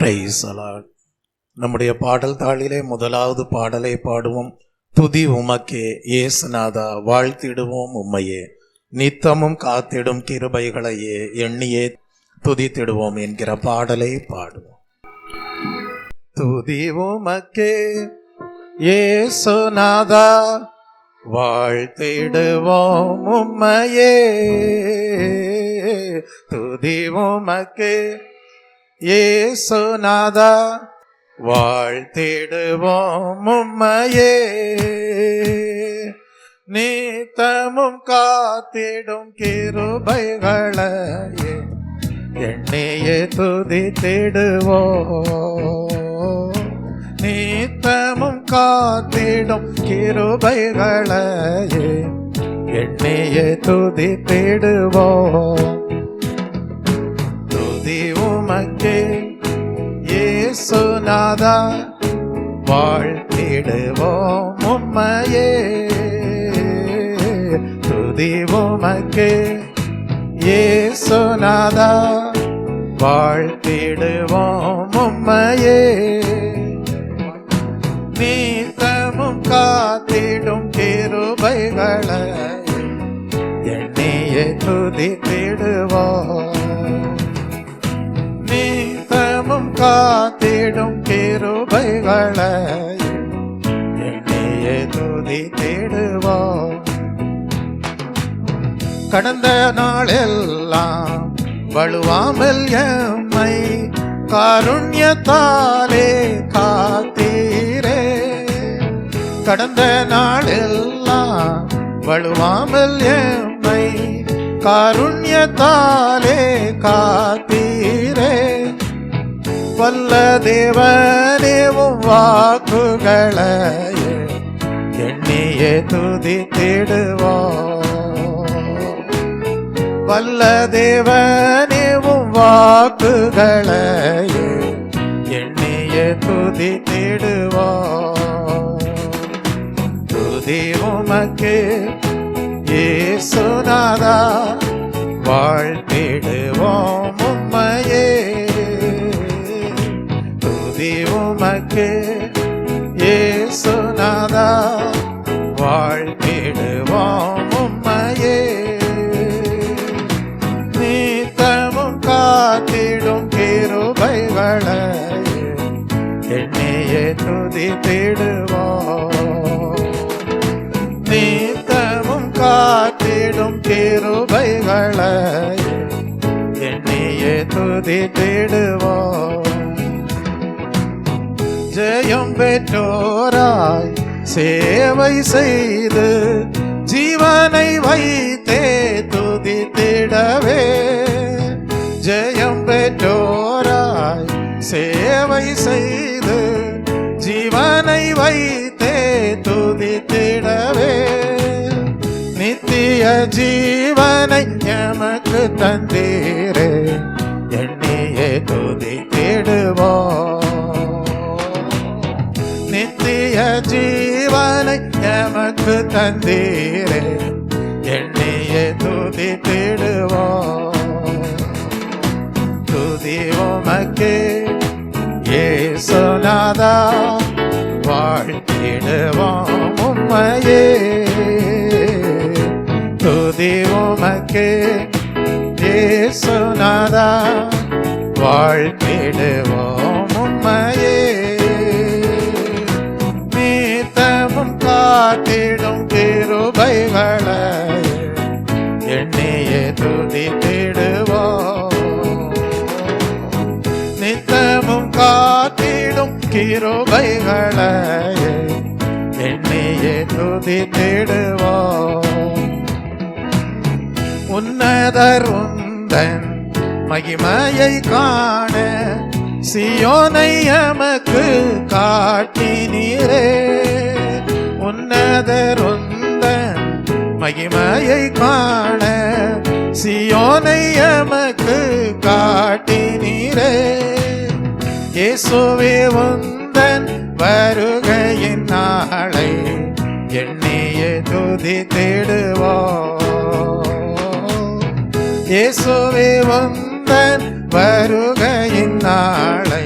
Praise the Lord. நம்முடைய பாடல் தாளிலே முதலாவது பாடலை பாடுவோம். துதி உமக்கே இயேசுநாதா, வாழ்த்திடுவோம் உம்மையே, நித்தமும் காத்திடும் கிருபைகளையே எண்ணியே துதித்திடுவோம் என்கிற பாடலை பாடுவோம். துதி உமக்கே இயேசுநாதா, வாழ்த்திடுவோம் உம்மையே, துதி உமக்கே இயேசுநாதா, வாழ்த்திடுவோம் உம்மையே, நித்தமும் காத்திடும் கிருபைகளையே எண்ணியே துதித்திடுவோம், நித்தமும் காத்திடும் கிருபைகளையே எண்ணியே துதித்திடுவோம். துதி உமக்கே இயேசுநாதா, வாழ்த்திடுவோம் உம்மையே, துதி உமக்கே இயேசுநாதா, வாழ்த்திடுவோம் உம்மையே, நித்தமும் காத்திடும் கிருபைகளை எண்ணியே துதித்திடுவோம், நித்தமும் காத்திடும் கிருபைகளை எண்ணியே துதித்திடுவோம். கடந்த நாளெல்லாம் வழுவாமல் எம்மை காருண்யத்தாலே காத்தீரே, கடந்த நாளெல்லாம் வழுவாமல் எம்மை காருண்யத்தாலே காத்தீரே, வல்ல தேவனேவும் வாக்குகளையே எண்ணியே துதித்திடுவோம், வல்ல தேவனேவும் வாக்குகளையே எண்ணியே துதித்திடுவோம். துதி உமக்கே இயேசுநாதா, வாழ்த்திடுவோம் உம்மையே, துதி உமக்கே இயேசுநாதா, வாழ்த்திடுவோம் உம்மையே, நித்தமும் காத்திடும் கிருபைகளை எண்ணியே துதித்திடுவோம், நித்தமும் காத்திடும் கிருபைகளை எண்ணியே துதித்திடுவோம். ஜெயம் பெற்றோராய் சேவை செய்து ஜீவனை வைத்தே துதித்திடவே, ஜெயம் பெற்றோராய் சேவை செய்து ஜீவனை வைத்தே துதித்திடவே, நித்திய ஜீவனை எமக்கு தந்தீரே எண்ணியே துதித்திடுவோம், நித்திய ஜீவனை எமக்கு தந்தீரே எண்ணியே துதித்திடுவோம். துதி உமக்கே இயேசுநாதா, வாழ்த்திடுவோம் உம்மையே, துதி உமக்கே இயேசுநாதா, வாழ்த்திடுவோம் உம்மையே, நித்தமும் காத்திடும் கிருபைகளை எண்ணியே துதித்திடுவோம், நித்தமும் காத்திடும் கிருபைகளை எண்ணியே துதித்திடுவோம். உன்னதர் உந்தன் மகிமையை காண சியோனை எமக்கு காட்டினீரே, உன்னதர் உந்தன் மகிமையை காண சியோனை எமக்கு காட்டினீரே, இயேசுவே உந்தன் வருகையின் நாளை எண்ணியே துதித்திடுவோம், இயேசுவே உந்தன் வருகையின் நாளை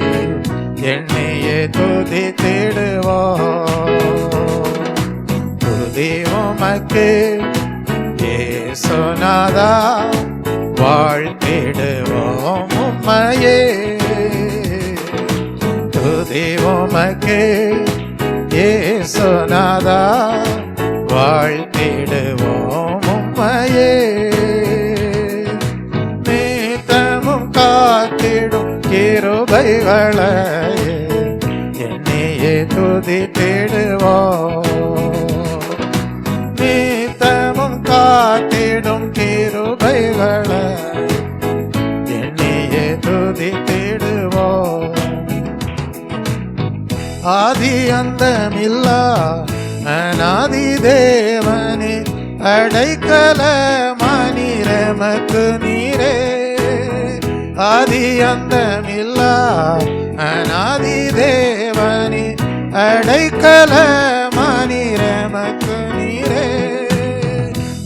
உமக்கே இயேசுநாதா வாழ்த்திடுவோம் உம்மையே. துதி உமக்கே இயேசுநாதா வாழ்த்திடுவோம் உம்மையே. நித்தமும் காத்திடும் கிருபைகளை என்னையே துதித்திடுவோம். நித்தமும் காத்திடும் கிருபைகளை என்னையே துதித்திடுவோம். ஆதி அந்தமில்லா அநாதி தேவனே அடைக்கலமானீரமக்கு நீரே. ஆதி அந்தமில்லா அநாதி தேவனே அடைக்கலமானீரமக்கு நீரே.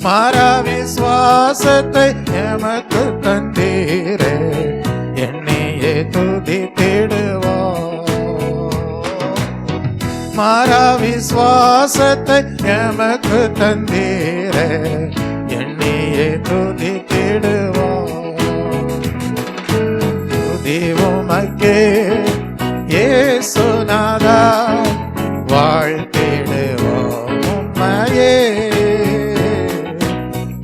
மாறா விசுவாசத்தை எமக்கு தந்தீரே என்னையே துதித்திடுவோம். மாறா விசுவாசத்தை எமக்கு தந்தீரே என்னையே துதித்திடுவோம். துதி உமக்கே இயேசுநாதா வாழ்த்திடுவோம் உம்மையே.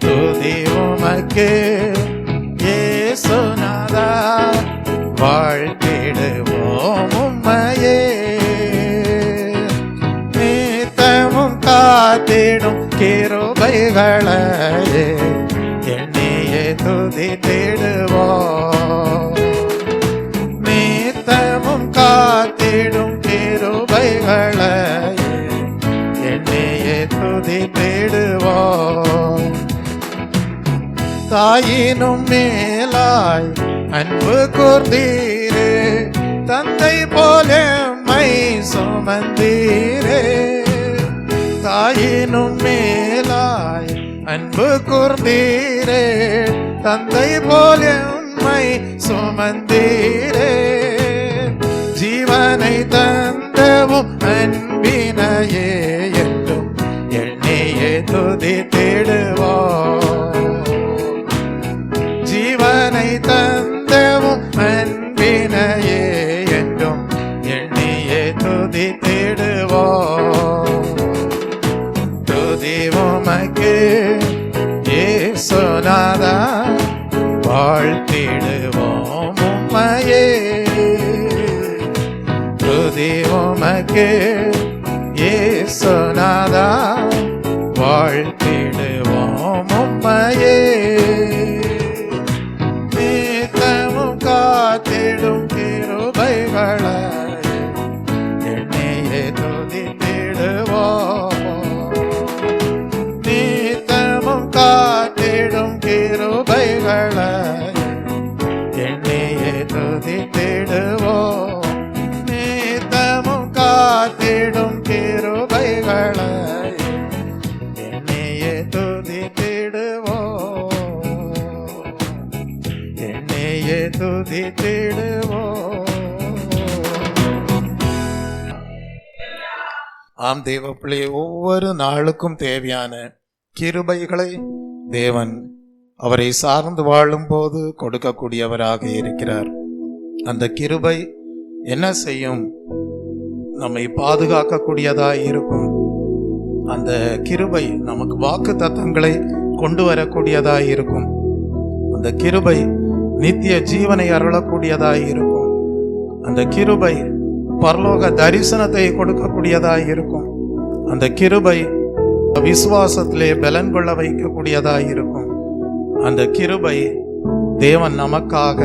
துதி உமக்கே இயேசுநாதா வாழ்த்திடுவோம் உம்மையே. காத்திடும் கிருபைகளை என்னையே துதித்திடுவோம். நித்தமும் காத்திடும் கிருபைகளை என்னையே துதித்திடுவோம். தாயினும் மேலாய் அன்பு கூர்ந்தீரே தந்தை போல மை சுமந்தீரே. தாயினும் மேலாய் அன்பு கூர்ந்தீரே தந்தை போல உம்மை சுமந்தீரே. ஜீவனை தந்தவும் அன்பினையே என்றும் என்னையே துதித்திடுவோம். ஜீவனை தந்தவும் அன்பினையே என்றும் என்னையே துதித்திடுவோம். துதி உமக்கே இயேசுநாதா வாழ்த்திடுவோம் உம்மையே. துதி உமக்கே இயேசுநாதா வாழ்த்திடுவோம் உம்மையே. நித்தமும் காத்திடும் கிருபைகளை என்னையே துதித்திடுவோம். காத்திடும் கிருபைகளை என்னையே துதித்திடுவோம். நித்தமும் காத்திடும் கிருபைகளை என்னையே துதித்திடுவோம். என்னையே துதித்திடுவோம். ஆம் தேவ பிள்ளை, ஒவ்வொரு நாளுக்கும் தேவையான கிருபைகளை தேவன் அவரை சார்ந்து வாழும் போது கொடுக்கக்கூடியவராக இருக்கிறார். அந்த கிருபை என்ன செய்யும்? நம்மை பாதுகாக்கக்கூடியதாய் இருக்கும். அந்த கிருபை நமக்கு வாக்கு தத்தங்களை கொண்டு வரக்கூடியதாய் இருக்கும். அந்த கிருபை நித்திய ஜீவனை அருளக்கூடியதாய் இருக்கும். அந்த கிருபை பரலோக தரிசனத்தை கொடுக்கக்கூடியதாய் இருக்கும். அந்த கிருபை விசுவாசத்திலே பலன் கொள்ள வைக்கக்கூடியதாய் இருக்கும். அந்த கிருபை தேவன் நமக்காக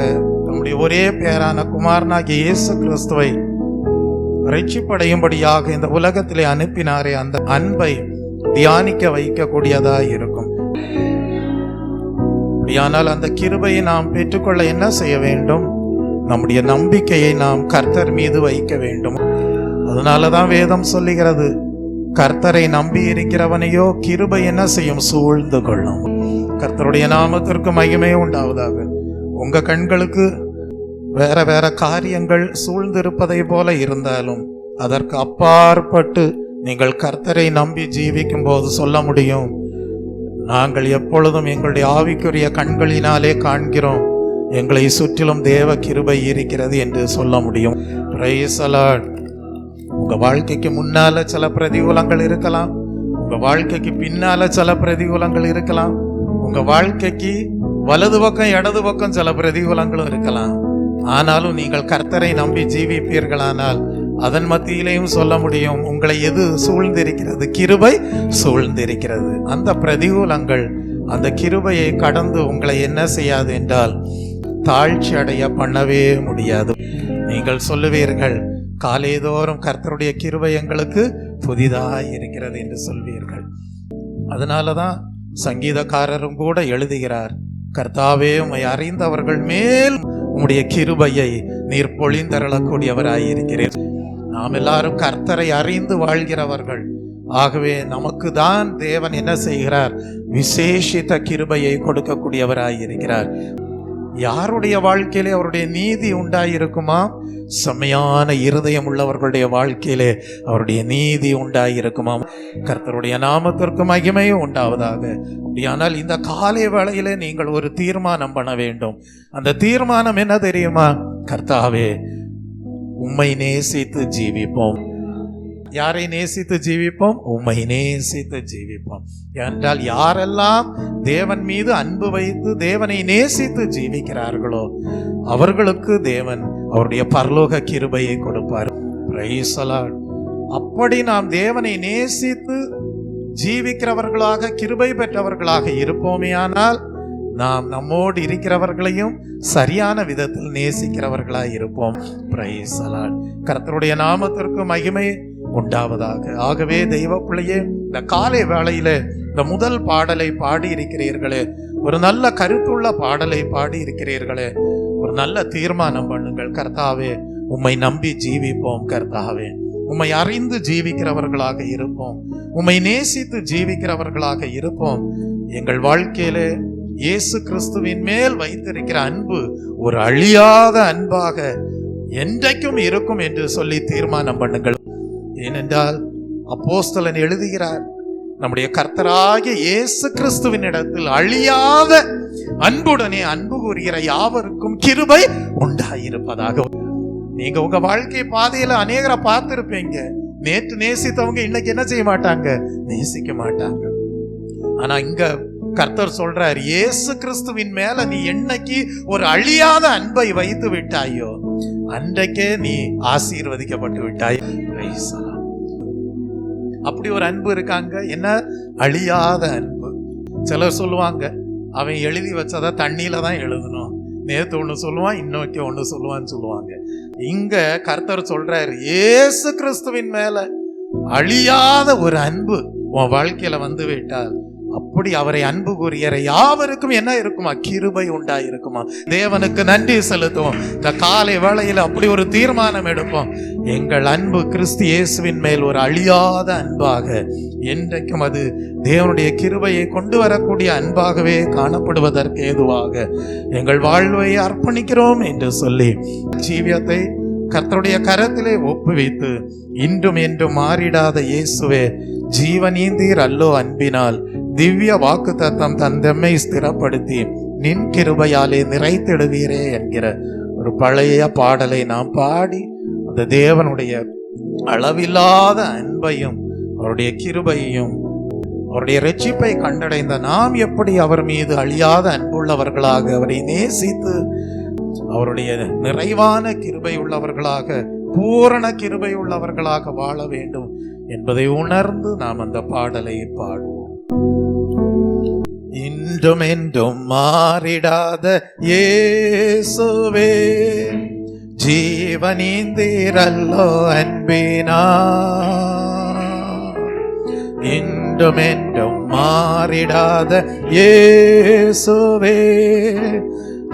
நம்முடைய ஒரே பேரான குமாரனாகிய இயேசு கிறிஸ்துவை ரட்சிப்படையும்படியாக இந்த உலகத்திலே அனுப்பினாரே, அந்த அன்பை தியானிக்க வைக்கக்கூடியதாய் இருக்கும். அப்படியானால் அந்த கிருபையை நாம் பெற்றுக்கொள்ள என்ன செய்ய வேண்டும்? நம்முடைய நம்பிக்கையை நாம் கர்த்தர் மீது வைக்க வேண்டும். அதனாலதான் வேதம் சொல்லுகிறது, கர்த்தரை நம்பி இருக்கிறவனையோ கிருபை என்ன செய்யும்? சூழ்ந்து கொள்ளும். கர்த்தருடைய நாமத்திற்கு மகிமை உண்டாவதாக. உங்க கண்களுக்கு வேற வேற காரியங்கள் சூழ்ந்திருப்பதை போல இருந்தாலும் அதற்கு அப்பாற்பட்டு நீங்கள் கர்த்தரை நம்பி ஜீவிக்கும் போது சொல்ல முடியும், நாங்கள் எப்பொழுதும் எங்களுடைய ஆவிக்குரிய கண்களினாலே காண்கிறோம், எங்களை சுற்றிலும் தேவ கிருபை இருக்கிறது என்று சொல்ல முடியும். Praise the Lord. உங்க வாழ்க்கைக்கு முன்னால சில பிரதிகூலங்கள் இருக்கலாம், உங்க வாழ்க்கைக்கு பின்னால சில பிரதிகூலங்கள் இருக்கலாம், உங்க வாழ்க்கைக்கு வலது பக்கம் இடது பக்கம் சில பிரதிகூலங்களும் இருக்கலாம். ஆனாலும் நீங்கள் கர்த்தரை நம்பி ஜீவிப்பீர்களானால் அதன் மத்தியிலையும் சொல்ல முடியும், உங்களை எது சூழ்ந்திருக்கிறது? கிருபை சூழ்ந்திருக்கிறது. அந்த பிரதிகூலங்கள் அந்த கிருபையை கடந்து உங்களை என்ன செய்யாது என்றால் தாழ்ச்சி அடைய பண்ணவே முடியாது. நீங்கள் சொல்லுவீர்கள், காலைதோறும் கர்த்தருடைய கிருபை எங்களுக்கு புதிதாய் இருக்கிறது என்று சொல்வீர்கள். அதனாலதான் சங்கீதக்காரரும் கூட எழுதுகிறார், கர்த்தாவே உம்மை அறிந்தவர்கள் மேல் உம்முடைய கிருபையை நீர் பொழிந்தருளக்கூடியவராயிருக்கிறீர். நாம் எல்லாரும் கர்த்தரை அறிந்து வாழ்கிறவர்கள். ஆகவே நமக்கு தான் தேவன் என்ன செய்கிறார்? விசேஷித்த கிருபையை கொடுக்கக்கூடியவராயிருக்கிறார். யாருடைய வாழ்க்கையிலே அவருடைய நீதி உண்டாயிருக்குமா? செம்மையான இருதயம் உள்ளவர்களுடைய வாழ்க்கையிலே அவருடைய நீதி உண்டாயிருக்குமா? கர்த்தருடைய நாமத்திற்கு மகிமையும் உண்டாவதாக. அப்படியானால் இந்த காலை வேளையிலே நீங்கள் ஒரு தீர்மானம் பண்ண வேண்டும். அந்த தீர்மானம் என்ன தெரியுமா? கர்த்தாவே உம்மை நேசித்து ஜீவிப்போம். யாரை நேசித்து ஜீவிப்போம்? உம்மை நேசித்து ஜீவிப்போம். என்றால் யாரெல்லாம் தேவன் மீது அன்பு வைத்து தேவனை நேசித்து ஜீவிக்கிறார்களோ அவர்களுக்கு தேவன் அவருடைய பரலோக கிருபையை கொடுப்பார். Praise the Lord. அப்படி நாம் தேவனை நேசித்து ஜீவிக்கிறவர்களாக கிருபை பெற்றவர்களாக இருப்போமேயானால் நாம் நம்மோடு இருக்கிறவர்களையும் சரியான விதத்தில் நேசிக்கிறவர்களாய் இருப்போம். Praise the Lord. கர்த்தருடைய நாமத்திற்கு மகிமை உண்டாவதாக. ஆகவே தெய்வ பிள்ளையே, இந்த காலை வேளையில இந்த முதல் பாடலை பாடி இருக்கிறீர்களே, ஒரு நல்ல கருத்துள்ள பாடலை பாடி இருக்கிறீர்களே, ஒரு நல்ல தீர்மானம் பண்ணுங்கள். கர்த்தாவே உம்மை நம்பி ஜீவிப்போம். கர்த்தாவே உம்மை அறிந்து ஜீவிக்கிறவர்களாக இருப்போம். உம்மை நேசித்து ஜீவிக்கிறவர்களாக இருப்போம். எங்கள் வாழ்க்கையிலே இயேசு கிறிஸ்துவின் மேல் வைத்திருக்கிற அன்பு ஒரு அழியாத அன்பாக என்றைக்கும் இருக்கும் என்று சொல்லி தீர்மானம் பண்ணுங்கள். ஏனென்றால் அப்போஸ்தலன் எழுதுகிறார், நம்முடைய கர்த்தராகிய இயேசு கிறிஸ்துவின் இடத்தில் அழியாத அன்புடனே அன்பு கூறுகிற யாவருக்கும் கிருபை உண்டாயிருப்பதாக. நீங்க உங்க வாழ்க்கை பாதையில அநேகரை பார்த்திருப்பீங்க. நேற்று நேசித்தவங்க இன்னைக்கு என்ன செய்ய மாட்டாங்க? நேசிக்க மாட்டாங்க. ஆனா இங்க கர்த்தர் சொல்றார், இயேசு கிறிஸ்துவின் மேல நீ என்னைக்கு ஒரு அழியாத அன்பை வைத்து விட்டாயோ அன்றைக்கே நீ ஆசீர்வதிக்கப்பட்டு விட்டாய். அப்படி ஒரு அன்பு இருக்காங்க. என்ன? அழியாத அன்பு. சிலர் சொல்லுவாங்க, அவன் எழுதி வச்சதை தண்ணியில தான் எழுதணும், நேத்து ஒண்ணு சொல்லுவான் இன்னைக்கு ஒண்ணு சொல்லுவான்னு சொல்லுவாங்க. இங்க கர்த்தர் சொல்றாரு, இயேசு கிறிஸ்துவின் மேல அழியாத ஒரு அன்பு உன் வாழ்க்கையில வந்து விட்டால் அப்படி அவரை அன்பு கூறுகிற யாவருக்கும் என்ன இருக்குமா? கிருபை உண்டாயிருக்குமா? தேவனுக்கு நன்றி செலுத்துவோம். இந்த காலை வேளையில அப்படி ஒரு தீர்மானம் எடுப்போம். எங்கள் அன்பு கிறிஸ்து இயேசுவின் மேல் ஒரு அழியாத அன்பாக, என்றைக்கும் அது தேவனுடைய கிருபையை கொண்டு வரக்கூடிய அன்பாகவே காணப்படுவதற்கு ஏதுவாக எங்கள் வாழ்வை அர்ப்பணிக்கிறோம் என்று சொல்லி ஜீவியத்தை கர்த்தருடைய கரத்திலே ஒப்புவித்து, இன்றும் என்றும் மாறிடாத இயேசுவே ஜீவனீந்தீர் அல்லோ அன்பினால் திவ்ய வாக்கு தத்தம் தந்தம்மை ஸ்திரப்படுத்தி நின் கிருபையாலே நிறைத்திடுவீரே என்கிற ஒரு பழைய பாடலை நாம் பாடி அந்த தேவனுடைய அளவில்லாத அன்பையும் அவருடைய கிருபையையும் அவருடைய இரட்சிப்பை கண்டடைந்த நாம் எப்படி அவர் மீது அழியாத அன்புள்ளவர்களாக அவரை நேசித்து அவருடைய நிறைவான கிருபை உள்ளவர்களாக, பூரண கிருபை உள்ளவர்களாக வாழ வேண்டும் என்பதை உணர்ந்து நாம் அந்த பாடலை பாடுவோம். இன்றும் என்றும் மாறிடாத இயேசுவே ஜீவனீந்தீரல்லோ அன்பினார். இன்றும் என்றும் மாறிடாத இயேசுவே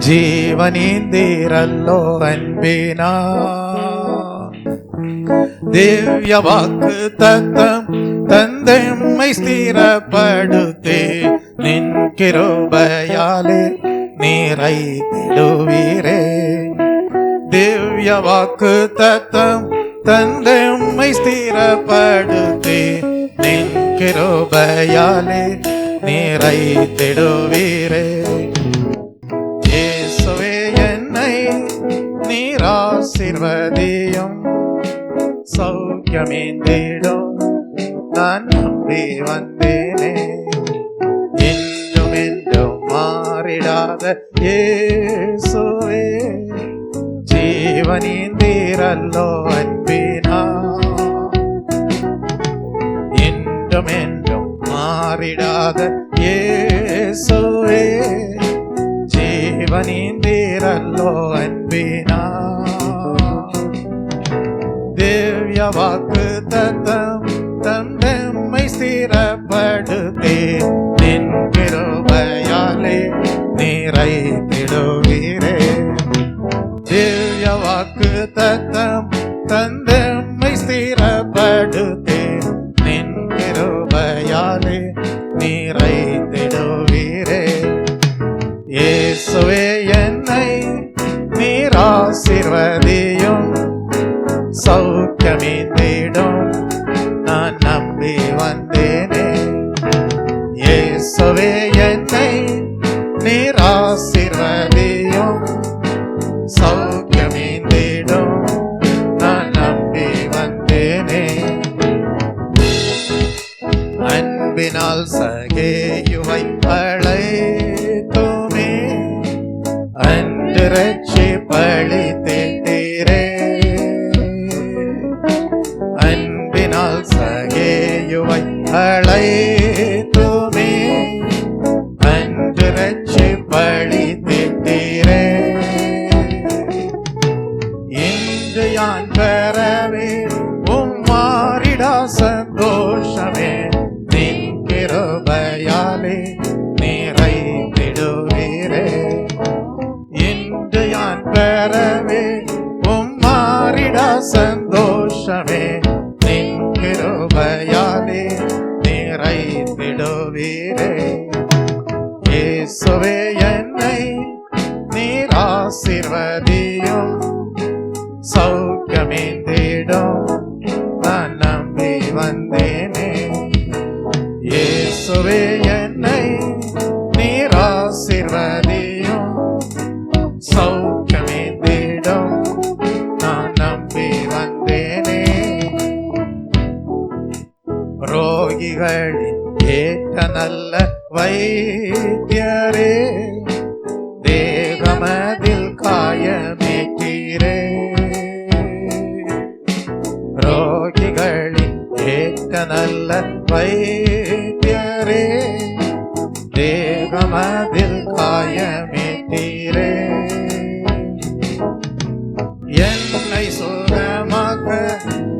ஜீவனீந்தீரல்லோ அன்பினார். திவ்ய வாக்கு தத்தம் தந்தம்மை ஸ்திரப்படுத்தி நின் கிருபையாலே நிறைத்திடுவீரே. திவ்ய வாக்கு தத்தம் தந்தம்மை ஸ்திரப்படுத்தி நின் கிருபையாலே நிறைத்திடுவீரே. இயேசுவே என்னை நீர் ஆசீர்வதியும், சௌக்கியமேந்திடும் நான் நம்பி வந்தேனே. என்றும் என்றும் மாறிடாத இயேசுவே, ஜீவனீந்தீரல்லோ அன்பினா. என்றும் என்றும் மாறிடாத இயேசுவே, ஜீவனீந்தீரல்லோ அன்பினா. திவ்ய வாக்கு தத்தம் தந்தம்மை ஸ்திரப்படுத்தி நின் கிருபையாலே நிறைத்திடுவீரே. திவ்ய வாக்கு தத்தம் தந்தம்மை ஸ்திரப்படுத்தி நின் கிருபையாலே நிறைத்திடுவீரே. இயேசுவே என்னை நீர் ஆசீர்வதியும், சௌக்கியமேந்திடும் நான் நம்பி வந்தேனே. இயேசுவே என்னை நீர் ஆசீர்வதியும், சௌக்கியமேந்திடும் நான் நம்பி வந்தேனே. அன்பினால் சகேயுவை அழைத்துமே அன்று ரட்சிப்பளித்தீரே. அன்பினால் சகேயுவை அழைத்துமே அன்று ரட்சிப்பளித்தீரே. இன்று யான் பெறவே உம்மாறிடா சந்தோஷமே, நின் கிருபையாலே நிறைத்திடுவீரே. இன்று யான் பெறவே உம்மாறிடா சந்தோஷமே, நின் கிருபையாலே நிறைத்திடுவீரே. இயேசுவே என்னை நீர் ஆசீர்வதியும், சௌக்கியமேந்திடும் நான் நம்பி வந்தேனே. இயேசுவே என்னை நீர் ஆசீர்வதியும், சௌக்கியமேந்திடும் நான் நம்பி வந்தேனே. ரோகிகளின் ஏற்ற நல்ல வைத்தியரே, தேகமதில் காயமேற்றீரே. ரோகிகளின் ஏற்ற நல்ல வைத்தியரே, தேகமதில் காயமேற்றீரே. என்னை சுகமாக்க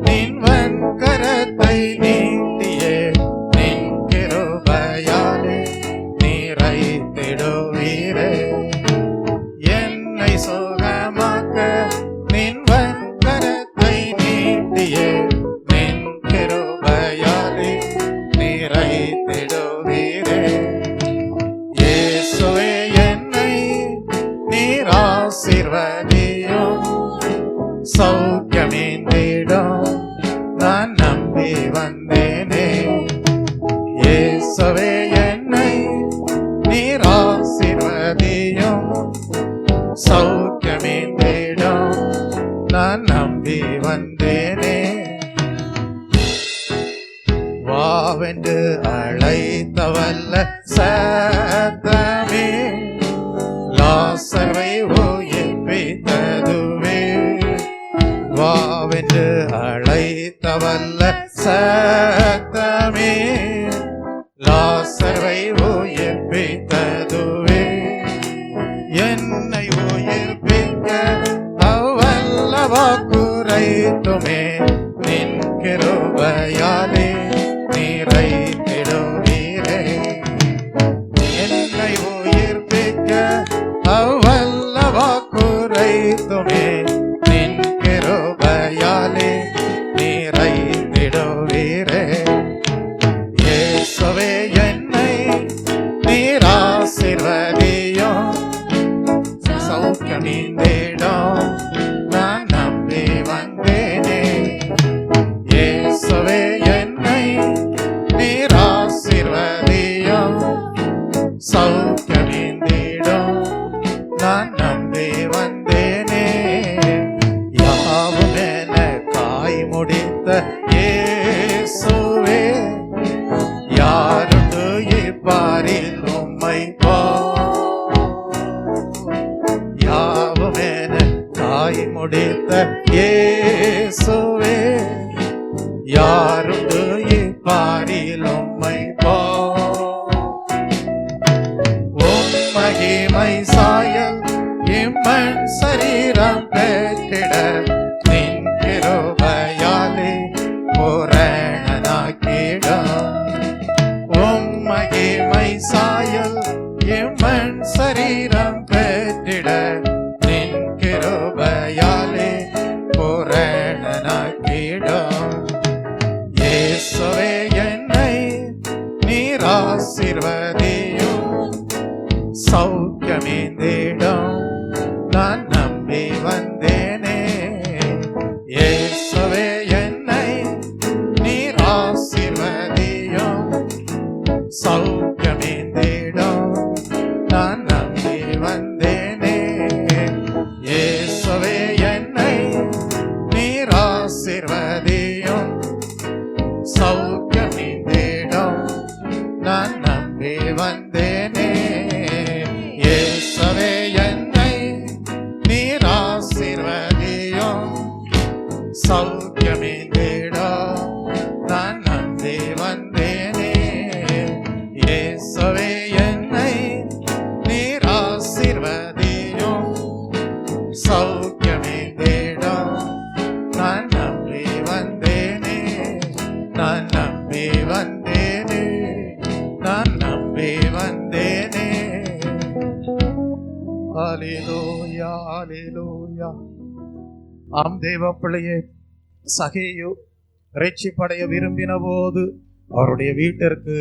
நின் வன்கரத்தை நீட்டியே, நின் கிருபையாலே நிறைத்திடுவீரே. என்னை சுகமாக்க நின் வன்கரத்தை நீட்டியே, நின் கிருபையாலே நிறைத்திடுவீரே. இயேசுவே என்னை நீர் ஆசீர்வதியும், சௌக்கியமேந்திடும் நான் நம்பி வந்தேனே. இயேசுவே என்னை நீர் ஆசீர்வதியும், சௌக்கியமேந்திடும் நான் நம்பி வந்தேனே. வாவென்று அழைத்தவல்ல சத்தமே, லாசர்வை உயிர்ப்பித்ததுவே. வாவென்று அழைத்தவல்ல சத்தமே, லாசர்வை உயிர்ப்பித்ததுவே. என்னை உயிர்ப்பிக்க அவ்வல்ல வாக்குரைத்துமே, நின் கிருபையாலே நிறைத்திடுவீரே. என்னை உயிர்ப்பிக்க அவ்வல்ல வாக்குரைத்துமே, நின் கிருபையாலே நிறைத்திடுவீரே. இயேசுவே என்னை நீர் ஆசீர்வதியும், சௌக்கியமேந்திடும் நான் நம்பி வந்தேனே. தாய் முடித்த இயேசுவே, யாருண்டு இப்பாரில் உம்மை மகிமை சாயல் இம்மண் சரீரம் பெற்றிட நின் கிருபையாலே பூரணனாக்கிடும். மகிமை சாயல் இம்மண் சரீரம் பெற்றிட நின் கிருபையாலே பூரணனாக்கிடும். இயேசுவே என்னை நீர் ஆசீர்வதியும், சௌக்கியமேந்திடும் நான் நம்பி வந்தேனே. இயேசுவே என்னை நீர் ஆசீர்வதியும், சௌக்கியமேந்திடும் நான் நம்பி வந்தேனே. இயேசுவே என்னை நீர் ஆசீர்வதியும், சௌக்கியமேந்திடும் நான் நம்பி வந்தேனே. இயேசுவே என்னை நீர் ஆசீர்வதியும், சௌக்கியமேந்திடும் நான் நம்பி வந்தேனே. இயேசுவே என்னை நீர் ஆசீர்வதியும், சௌக்கியமேந்திடும் நான் நம்பி வந்தேனே. நான் நம்பி வந்தேனே, நான் நம்பி வந்தேனே. ஹல்லேலூயா, ஹல்லேலூயா. ஆம் தேவ பிள்ளையே, சகேயு ரட்சிப்படைய விரும்பின போது அவருடைய வீட்டிற்கு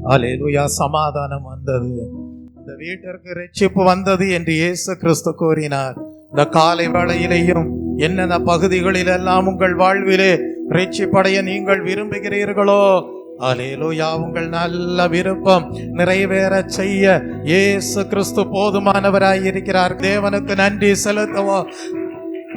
ஹல்லேலூயா சமாதானம் வந்தது. அந்த வீட்டிற்கு ரட்சிப்பு வந்தது என்று இயேசு கிறிஸ்து கூறினார். இந்த காலை வேளையிலேயும் என்னென்ன பகுதிகளில் எல்லாம் உங்கள் வாழ்விலே ரட்சிப்படைய நீங்கள் விரும்புகிறீர்களோ, ஹல்லேலூயா, உங்கள் நல்ல விருப்பம் நிறைவேற செய்ய இயேசு கிறிஸ்து போதுமானவராய் இருக்கிறார். தேவனுக்கு நன்றி செலுத்தவோ,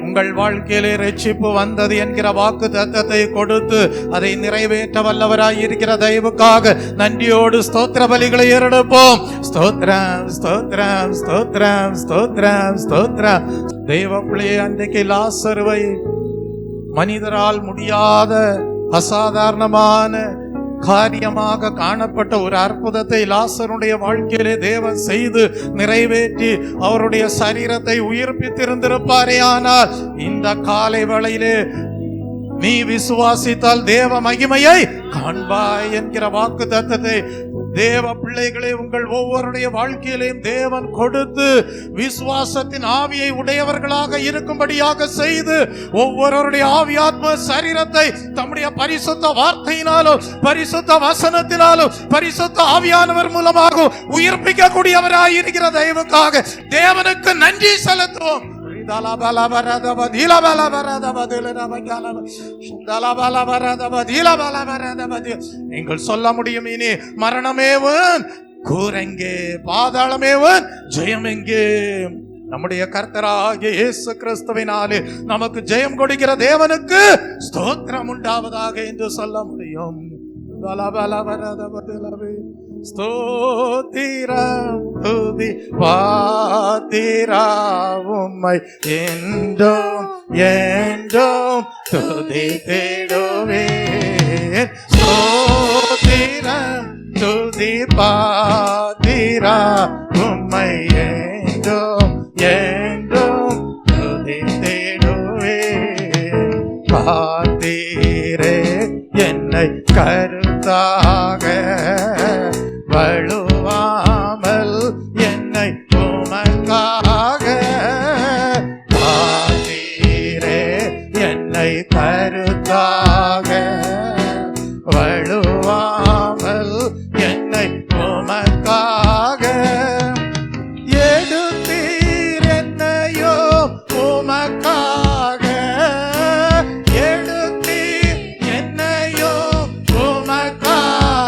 உங்கள் வாழ்க்கையிலே ரட்சிப்பு வந்தது என்கிற வாக்கு தத்தத்தை கொடுத்து அதை நிறைவேற்ற வல்லவராய் இருக்கிற தயவுக்காக நன்றியோடு ஸ்தோத்திர பலிகளை ஏறெடுப்போம். ஸ்தோத்திரம், ஸ்தோத்திரம், ஸ்தோத்திரம், ஸ்தோத்திரம், ஸ்தோத்திரம். தெய்வ பிள்ளையை, அன்றைக்கு லாசருவை மனிதரால் முடியாத அசாதாரணமான காரியமாக காணப்பட்ட ஒரு அற்புதத்தை லாசருடைய வாழ்க்கையிலே தேவன் செய்து நிறைவேற்றி அவருடைய சரீரத்தை உயிர்ப்பித்திருந்திருப்பாரே. ஆனால் இந்த காலை வேளையிலே நீ விசுவாசித்தால் தேவ மகிமையை காண்பாய் என்கிற வாக்கு தத்தத்தை தேவ பிள்ளைகளே உங்கள் ஒவ்வொருடைய வாழ்க்கையிலையும் தேவன் கொடுத்து விசுவாசத்தின் ஆவியை உடையவர்களாக இருக்கும்படியாக செய்து ஒவ்வொருவருடைய ஆவி ஆத்ம சரீரத்தை தம்முடைய பரிசுத்த வார்த்தையினாலும் பரிசுத்த வசனத்தினாலும் பரிசுத்த ஆவியானவர் மூலமாக உயிர்ப்பிக்க கூடியவராய் இருக்கிற தயவுக்காக தேவனுக்கு நன்றி செலுத்துவோம். நீங்கள் சொல்ல முடியும், இனி மரணமேவன் கூரெங்கே, பாதாளமேவன் ஜெயம் எங்கே? நம்முடைய கர்த்தராகிய இயேசு கிறிஸ்துவினாலே நமக்கு ஜெயம் கொடுக்கிற தேவனுக்கு ஸ்தோத்திரம் உண்டாவதாக என்று சொல்ல முடியும். ஸ்தோத்திரம் துதி பாத்திரா உம்மை என்றும் என்றும் துதி தேடுவேன். ஸ்தோத்திரம் துதி பாத்திரா உம்மை என்றும் என்றும் துதி தேடுவேன். பாத்தீரே என்னை கருத்தாக வழுவாமல் என்னை உமக்காக, பாத்தீரே என்னை கருத்தாக வழுவாமல் என்னை உமக்காக, எடுத்தீர் என்னையோ உமக்காக, எடுத்தீர் என்னையோ உமக்காக,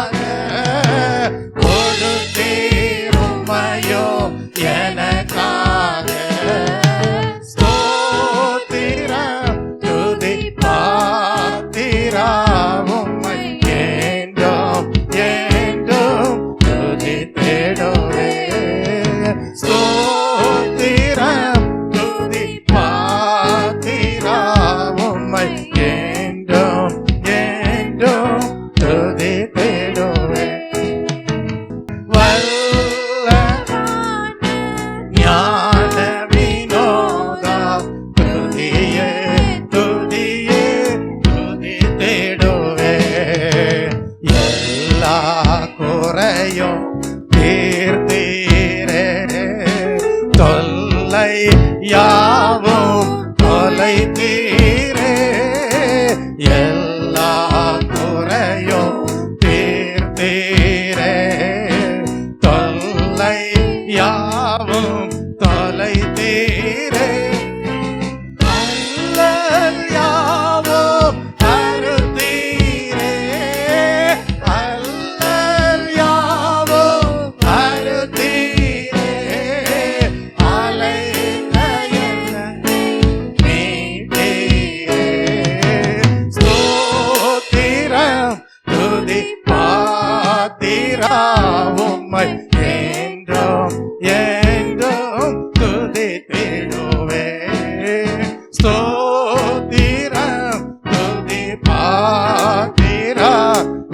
ஸ்தோத்திரம் துதி பாத்திரா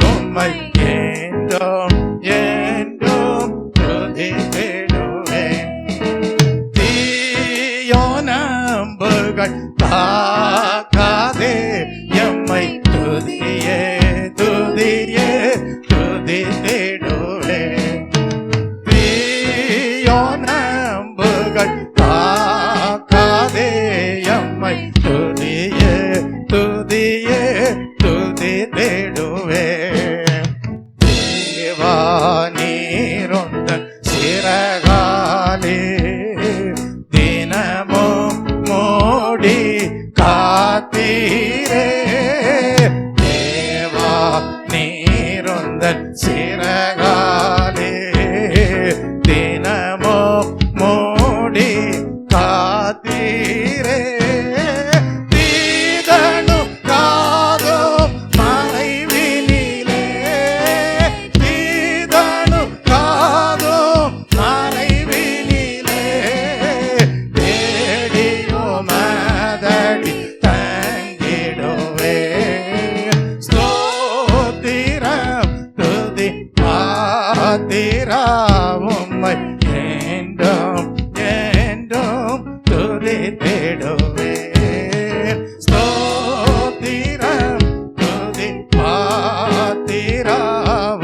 உம்மை என்றும் என்றும் துதித்திடுவேன். தீயோனம்புகள் தாக்காதே எம்மை துதியே துதியே துதித்திடுவேன். தீயோனம்புகள் தாக்காதே எம்மை துதியே துதியே துதித்திடுவேன். தேவா நீருந்த சிறகாலே தினமும் மூடி காத்தீரே. தேவா நீருந்த சிறகாலே தினமும் மூடி காத்தீரே. தீதனும் காதும் மறைவினிலே, தீதனும் காதும் மறைவினிலே, தேடியோ மதடி தங்கிடுவே. ஸ்தோத்திரம் துதி பாத்திரா உம்மை என்றும் என்றும் துதித்திடுவேன். ஸ்தோத்திரம் துதி பாத்திரா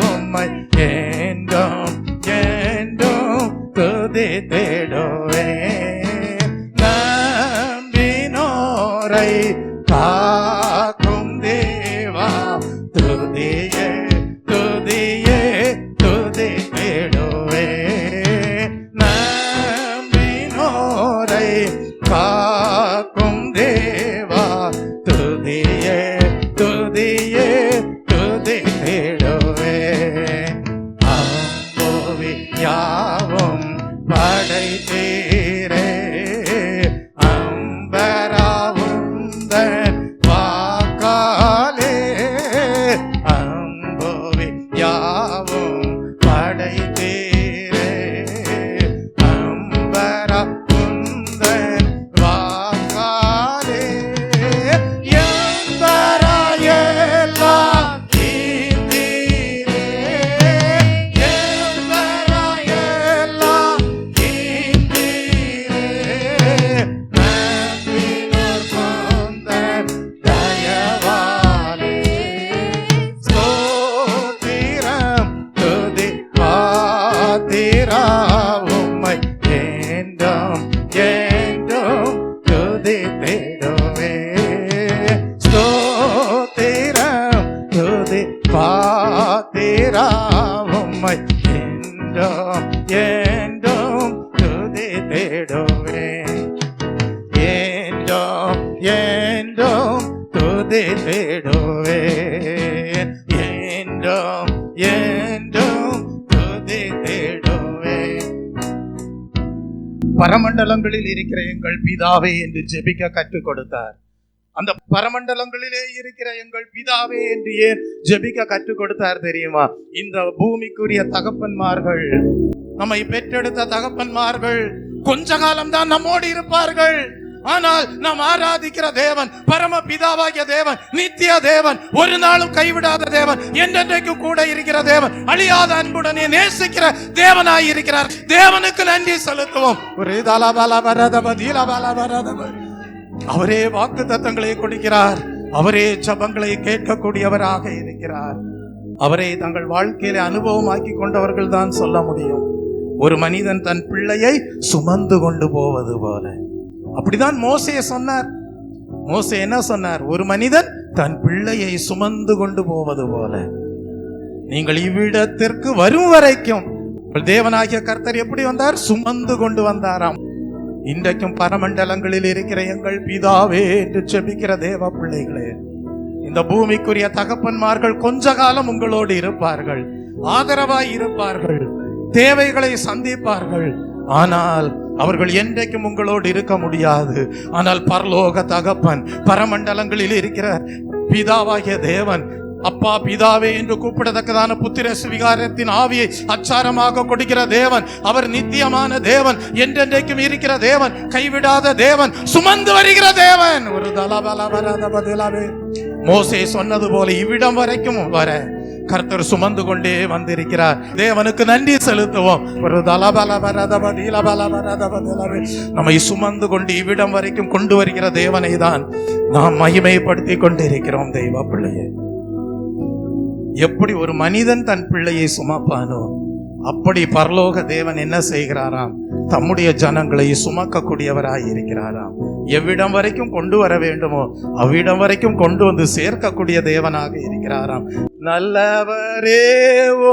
உம்மை என்றும் என்றும் துதித்திடுவேன். நம்பினோரை காக்கும் தேவா துதியே துதியே துதித்திடுவேன். நம்பினோரை காக்கும் தேவா துதியே துதியே துதித்திடுவேன். அம்போவி யாவும் படைத்தீரே, அம்பராவுந்தன் வாக்காலே. அம்போவி யாவும் படைத்தீரே, அம்பராவுந்தன் வாக்காலே. எம்பராயெல்லாம் ஈந்தீரே, எம்பராயெல்லாம் ஈந்தீரே. நம்பினோர் கொந்தன் தயவாலே. ஸ்தோத்திரம் துதி பாத்திரா உம்மை என்றும் என்றும் துதித்திடுவேன். ஸ்தோத்திரம் துதி பாத்திரா உம்மை என்றும் என்றும் துதித்திடுவேன். என்றும் என்றும் துதித்திடுவேன். என்றும் என்றும் துதித்திடுவேன். பரமண்டலங்களில் இருக்கிற எங்கள் பிதாவே என்று ஜெபிக்க கற்றுக் கொடுத்தார். அந்த பரமண்டலங்களிலே இருக்கிற எங்கள் பிதாவே என்று ஏன் ஜெபிக்க கற்றுக் கொடுத்தார் தெரியுமா? இந்த பூமிக்குரிய தகப்பன்மார்கள், நம்மை பெற்றெடுத்த தகப்பன்மார்கள் கொஞ்ச காலம்தான் நம்மோடு இருப்பார்கள். ஆனால் நாம் ஆராதிக்கிற தேவன் பரம பிதாவாகிய தேவன், நித்திய தேவன், ஒரு நாளும் கைவிடாத தேவன், என்றென்றைக்கு கூட இருக்கிற தேவன், அழியாத அன்புடனே நேசிக்கிற தேவனாய் இருக்கிறார். தேவனுக்கு நன்றி செலுத்துவோம். ஒரு அவரே வாக்கு தத்தங்களை கொடுக்கிறார். அவரே ஜபங்களை கேட்கக்கூடியவராக இருக்கிறார். அவரை தங்கள் வாழ்க்கையில அனுபவமாக்கி கொண்டவர்கள் தான் சொல்ல முடியும். ஒரு மனிதன் தன் பிள்ளையை சுமந்து கொண்டு போவது போல. அப்படிதான் மோசே சொன்னார். மோசே என்ன சொன்னார்? ஒரு மனிதன் தன் பிள்ளையை சுமந்து கொண்டு போவது போல. நீங்கள் இவ்விடத்திற்கு வரும் வரைக்கும் தேவனாகிய கர்த்தர் எப்படி வந்தார்? சுமந்து கொண்டு வந்தாராம். இன்றைக்கும் பரமண்டலங்களில் இருக்கிற எங்கள் பிதாவே என்று செபிக்கிற தேவ பிள்ளைகளே, இந்த பூமிக்குரிய தகப்பன்மார்கள் கொஞ்ச காலம் உங்களோடு இருப்பார்கள், ஆதரவாய் இருப்பார்கள், தேவைகளை சந்திப்பார்கள். ஆனால் அவர்கள் என்றைக்கும் உங்களோடு இருக்க முடியாது. ஆனால் பரலோக தகப்பன், பரமண்டலங்களில் இருக்கிற பிதாவாகிய தேவன் அப்பா பிதாவே என்று கூப்பிடத்தக்கதான புத்திர சுவிகாரத்தின் ஆவியை அச்சாரமாக கொடுக்கிற தேவன், அவர் நித்தியமான தேவன், என்றென்றைக்கும் இருக்கிற தேவன், கைவிடாத தேவன், சுமந்து வருகிற தேவன். ஒரு தலபலபரதபதிலவே மோசே சொன்னது போல இவ்விடம் வரைக்கும் வர கர்த்தர் சுமந்து கொண்டே வந்திருக்கிறார். தேவனுக்கு நன்றி செலுத்துவோம். ஒரு தலபலபரதபதிலபலபரதபதிலவே நம்மை சுமந்து கொண்டு இவ்விடம் வரைக்கும் கொண்டு வருகிற தேவனை தான் நாம் மகிமைப்படுத்தி கொண்டிருக்கிறோம். தெய்வ பிள்ளையை எப்படி ஒரு மனிதன் தன் பிள்ளையை சுமப்பானோ அப்படி பரலோக தேவன் என்ன செய்கிறாராம்? தம்முடைய ஜனங்களை சுமக்கக்கூடியவராய் இருக்கிறாராம். எவ்விடம் வரைக்கும் கொண்டு வர வேண்டுமோ அவ்விடம் வரைக்கும் கொண்டு வந்து சேர்க்கக்கூடிய தேவனாக இருக்கிறாராம். நல்லவரே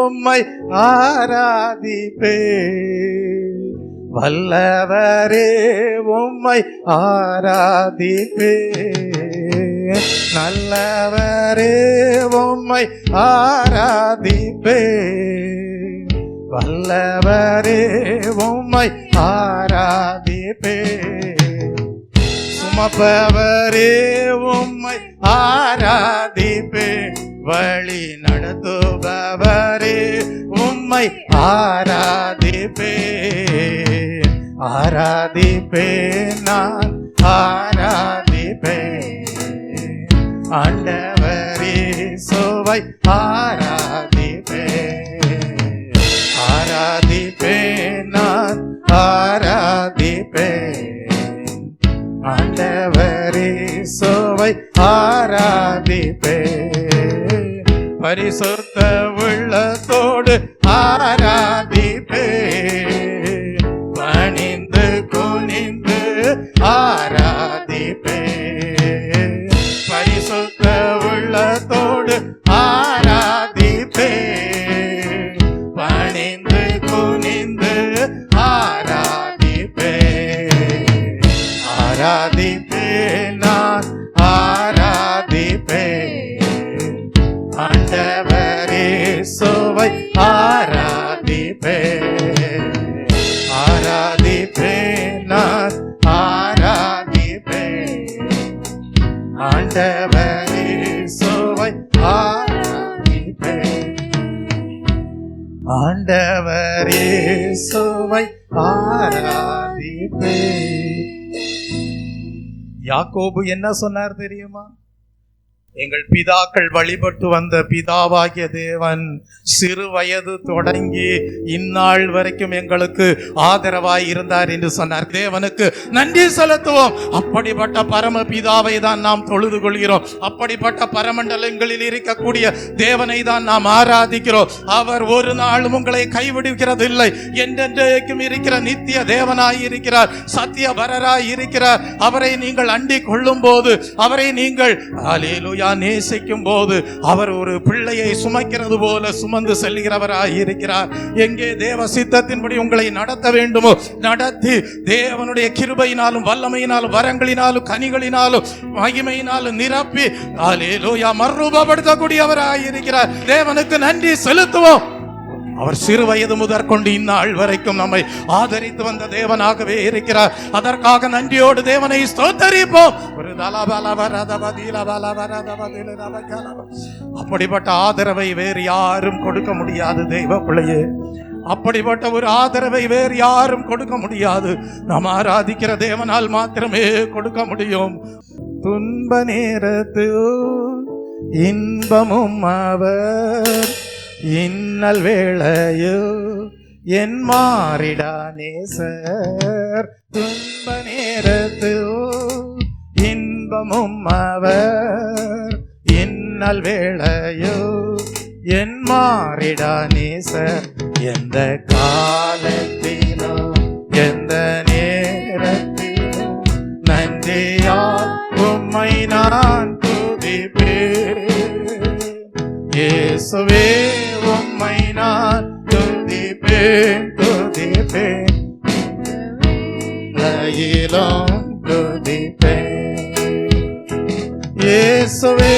உம்மை ஆராதிப்பே, வல்லவரே உம்மை ஆராதிப்பே, நல்லவரே உம்மை ஆராதிப்பே, வல்லவரே உம்மை ஆராதிப்பே, சுமப்பவரே உம்மை ஆராதிப்பே, வழி நடத்துபவரே உம்மை ஆராதிப்பே, ஆராதிப்பே நான் ஆராதிப்பே, ஆண்டவரே இயேசுவை ஆராதிப்பே, ஆராதிப்பே நான் ஆராதிப்பே, ஆண்டவரே இயேசுவை ஆராதிப்பே, பரிசுத்த உள்ளத்தோடு ஆராதிப்பே, பணிந்து குனிந்து ஆராதிப்பே, பரிசுத்த உள்ளத்தோடு ஆராதிப்பே, பணிந்து குனிந்து ஆராதிப்பே, ஆராதிப்பே நான் ஆராதிப்பே, ஆண்டவரே இயேசுவை ஆராதிப்பே, ஆராதிப்பே நான் ஆராதிப்பே, ஆண்டவரே இயேசுவை ஆராதிப்பே, ஆண்டவரே இயேசுவை ஆராதிப்பே. யாக்கோபு என்ன சொன்னார் தெரியுமா? எங்கள் பிதாக்கள் வழிபட்டு வந்த பிதாவாகிய தேவன் சிறு வயது தொடங்கி இந்நாள் வரைக்கும் எங்களுக்கு ஆதரவாய் இருந்தார் என்று சொன்னார். தேவனுக்கு நன்றி செலுத்துவோம். அப்படிப்பட்ட பரம பிதாவை தான் நாம் தொழுது கொள்கிறோம். அப்படிப்பட்ட பரமண்டலங்களில் இருக்கக்கூடிய தேவனை தான் நாம் ஆராதிக்கிறோம். அவர் ஒரு நாளும் உங்களை கைவிடுகிறது இல்லை. என்றென்றைக்கும் இருக்கிற நித்திய தேவனாய் இருக்கிறார், சத்தியபரராய் இருக்கிறார். அவரை நீங்கள் அண்டிக் கொள்ளும் போது, அவரை நீங்கள் அல்லேலூயா நேசிக்கும் போது, அவர் ஒரு பிள்ளையை சுமக்கிறது போல சுமந்து செல்கிறவராய் இருக்கிறார். எங்கே தேவ சித்தத்தின்படி உங்களை நடத்த வேண்டுமோ நடத்தி, தேவனுடைய கிருபையினாலும் வல்லமையினாலும் வரங்களினாலும் கனிகளினாலும் மகிமையினாலும் நிரப்பி அல்லேலூயா மறுரூபப்படுத்தக்கூடியவராய் இருக்கிறார். தேவனுக்கு நன்றி செலுத்துவோம். அவர் சிறு வயது முதற்கொண்டு இந்நாள் வரைக்கும் நம்மை ஆதரித்து வந்த தேவனாகவே இருக்கிறார். அதற்காக நன்றியோடு தேவனை ஸ்தோத்தரிப்போம். அப்படிப்பட்ட ஆதரவை வேறு யாரும் கொடுக்க முடியாது தெய்வ பிள்ளையே. அப்படிப்பட்ட ஒரு ஆதரவை வேறு யாரும் கொடுக்க முடியாது. நாம் ஆராதிக்கிற தேவனால் மாத்திரமே கொடுக்க முடியும். துன்ப நேரத்து இன்பமும் அவர், இன்னல் வேளையோ என் மாறிடா நேசர். துன்ப நேரத்து இன்பமும் அவர், இன்னல் வேளையோ என் மாறிடா நேசர். எந்த காலத்திலும் எந்த நேரத்திலும் நன்றியால் உம்மை நான் துதிப்பேன். இயேசுவே உம்மை நான் துதிப்பேன், துதிப்பேன், லயிலும் துதிப்பேன். இயேசுவே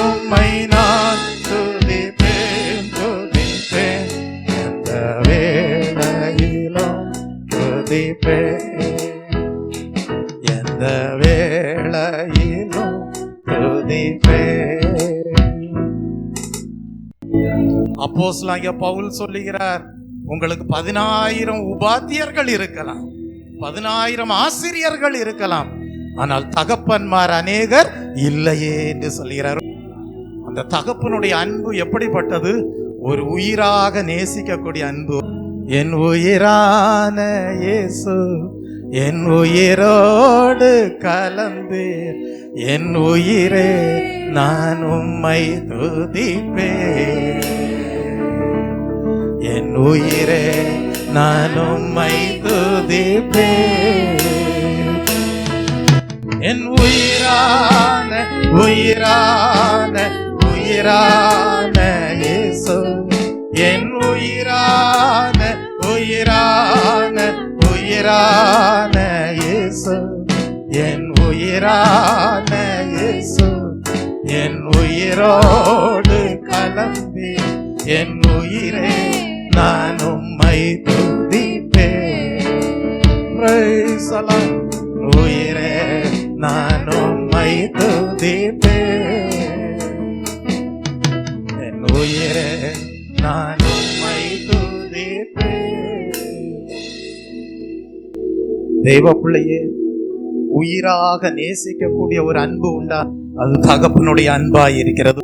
உம்மை நான் துதிப்பேன், துதிப்பேன், எந்த வேளையிலும் துதிப்பேன், எந்த வேளையிலும் துதிப்பேன். அப்போஸ்தலனாகிய பவுல் சொல்லுகிறார், உங்களுக்கு 10,000 உபாத்தியர்கள் இருக்கலாம், 10,000 ஆசிரியர்கள் இருக்கலாம், ஆனால் தகப்பன்மார் அநேகர் இல்லையே என்று சொல்கிறார். அந்த தகப்பனுடைய அன்பு எப்படிப்பட்டது? ஒரு உயிராக நேசிக்கக்கூடிய அன்பு. என் உயிரான இயேசு என் உயிரோடு கலந்து, என் உயிரே நான் உம்மை துதிப்பேன், என் உயிரே நான் உம்மை துதிப்பேன். என் உயிரான உயிரான உயிரான இயேசு, என் உயிரான உயிரான உயிரான இயேசு, என் உயிரான இயேசு, என் உயிரோடு கலந்து, என் உயிரே நான் உம்மை துதிப்பேன். Praise the Lord. உயிரே நான் உம்மை துதிப்பேன், என் உயிரே நான் உம்மை துதிப்பேன். தெய்வ பிள்ளையே, உயிராக நேசிக்கக்கூடிய ஒரு அன்பு உண்டா? அது தகப்பனுடைய அன்பாய் இருக்கிறது.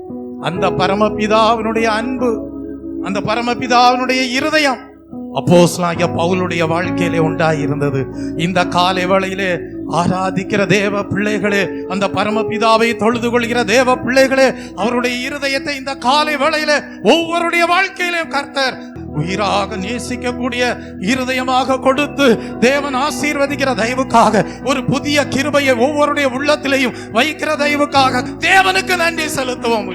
அந்த பரமபிதாவினுடைய அன்பு, அந்த பரமபிதாவினுடைய இருதயம் அப்போஸ்தலனாகிய பவுலுடைய வாழ்க்கையிலே உண்டாயிருந்தது. இந்த காலை வேளையிலே ஆராதிக்கிற தேவ பிள்ளைகளே, அந்த பரமபிதாவை தொழுது கொள்கிற தேவ பிள்ளைகளே, அவருடைய இருதயத்தை இந்த காலை வேளையிலே ஒவ்வொருடைய வாழ்க்கையிலே கர்த்தர் உயிராக நேசிக்கக்கூடிய இருதயமாக கொடுத்து தேவன் ஆசீர்வதிக்கிற தயவுக்காக, ஒரு புதிய கிருபையை ஒவ்வொருடைய உள்ளத்திலையும் வைக்கிற தயவுக்காக தேவனுக்கு நன்றி செலுத்துவோம்.